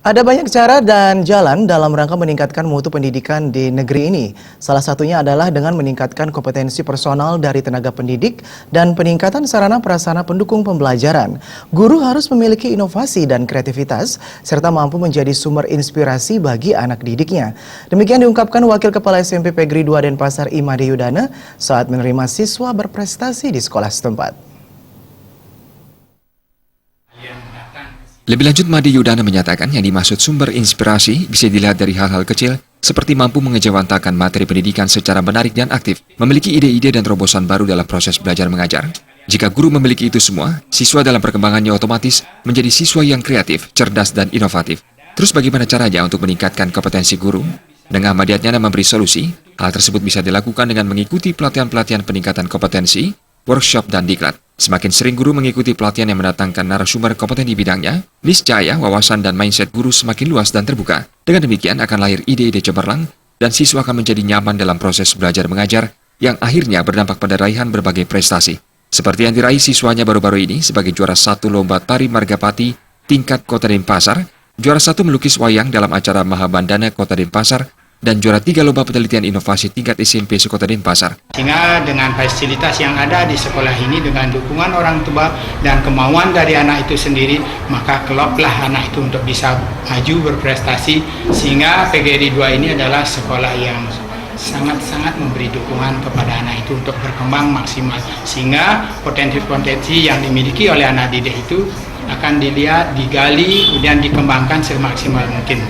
Ada banyak cara dan jalan dalam rangka meningkatkan mutu pendidikan di negeri ini. Salah satunya adalah dengan meningkatkan kompetensi personal dari tenaga pendidik dan peningkatan sarana prasarana pendukung pembelajaran. Guru harus memiliki inovasi dan kreativitas, serta mampu menjadi sumber inspirasi bagi anak didiknya. Demikian diungkapkan Wakil Kepala SMP Pegri 2 Denpasar Imade Yudana saat menerima siswa berprestasi di sekolah setempat. Lebih lanjut, Made Yudana menyatakan yang dimaksud sumber inspirasi bisa dilihat dari hal-hal kecil seperti mampu mengejawantakan materi pendidikan secara menarik dan aktif, memiliki ide-ide dan terobosan baru dalam proses belajar mengajar. Jika guru memiliki itu semua, siswa dalam perkembangannya otomatis menjadi siswa yang kreatif, cerdas, dan inovatif. Terus bagaimana caranya untuk meningkatkan kompetensi guru? Dengan Made Yudana memberi solusi, hal tersebut bisa dilakukan dengan mengikuti pelatihan-pelatihan peningkatan kompetensi, workshop, dan diklat. Semakin sering guru mengikuti pelatihan yang mendatangkan narasumber kompeten di bidangnya, niscaya wawasan dan mindset guru semakin luas dan terbuka. Dengan demikian akan lahir ide-ide cemerlang dan siswa akan menjadi nyaman dalam proses belajar mengajar yang akhirnya berdampak pada raihan berbagai prestasi. Seperti yang diraih siswanya baru-baru ini sebagai juara 1 lomba tari Margapati tingkat Kota Denpasar, juara 1 melukis wayang dalam acara Mahabandana Kota Denpasar, dan juara 3 lomba penelitian inovasi tingkat SMP sekota Denpasar. Sehingga dengan fasilitas yang ada di sekolah ini, dengan dukungan orang tua dan kemauan dari anak itu sendiri, maka keloplah anak itu untuk bisa maju berprestasi, sehingga PGRI 2 ini adalah sekolah yang sangat-sangat memberi dukungan kepada anak itu untuk berkembang maksimal, sehingga potensi-potensi yang dimiliki oleh anak didik itu akan dilihat, digali, kemudian dikembangkan semaksimal mungkin.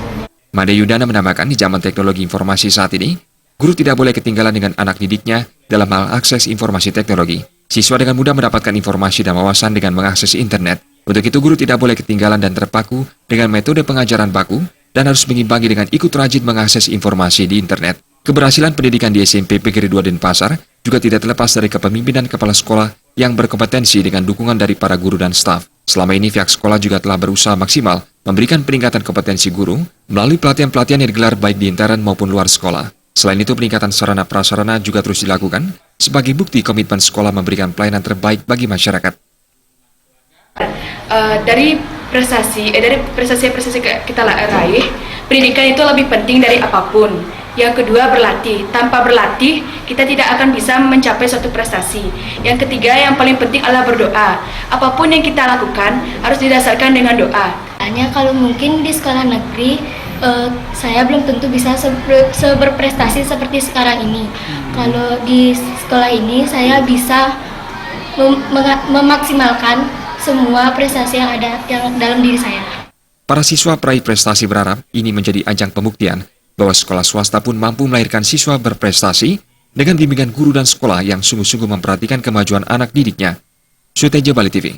Made Yudana menambahkan di zaman teknologi informasi saat ini, guru tidak boleh ketinggalan dengan anak didiknya dalam hal akses informasi teknologi. Siswa dengan mudah mendapatkan informasi dan wawasan dengan mengakses internet. Untuk itu guru tidak boleh ketinggalan dan terpaku dengan metode pengajaran baku dan harus mengimbangi dengan ikut rajin mengakses informasi di internet. Keberhasilan pendidikan di SMP Pegri 2 Denpasar juga tidak terlepas dari kepemimpinan kepala sekolah yang berkompetensi dengan dukungan dari para guru dan staf. Selama ini pihak sekolah juga telah berusaha maksimal memberikan peningkatan kompetensi guru melalui pelatihan-pelatihan yang digelar baik di intern maupun luar sekolah. Selain itu, peningkatan sarana prasarana juga terus dilakukan sebagai bukti komitmen sekolah memberikan pelayanan terbaik bagi masyarakat. Dari prestasi kita raih, pendidikan itu lebih penting dari apapun. Yang kedua, berlatih. Tanpa berlatih, kita tidak akan bisa mencapai suatu prestasi. Yang ketiga, yang paling penting adalah berdoa. Apapun yang kita lakukan harus didasarkan dengan doa. Hanya kalau mungkin di sekolah negeri, saya belum tentu bisa berprestasi seperti sekarang ini. Kalau di sekolah ini, saya bisa memaksimalkan semua prestasi yang ada dalam diri saya. Para siswa peraih prestasi berharap ini menjadi ajang pembuktian bahwa sekolah swasta pun mampu melahirkan siswa berprestasi dengan bimbingan guru dan sekolah yang sungguh-sungguh memperhatikan kemajuan anak didiknya. Suteja Bali TV.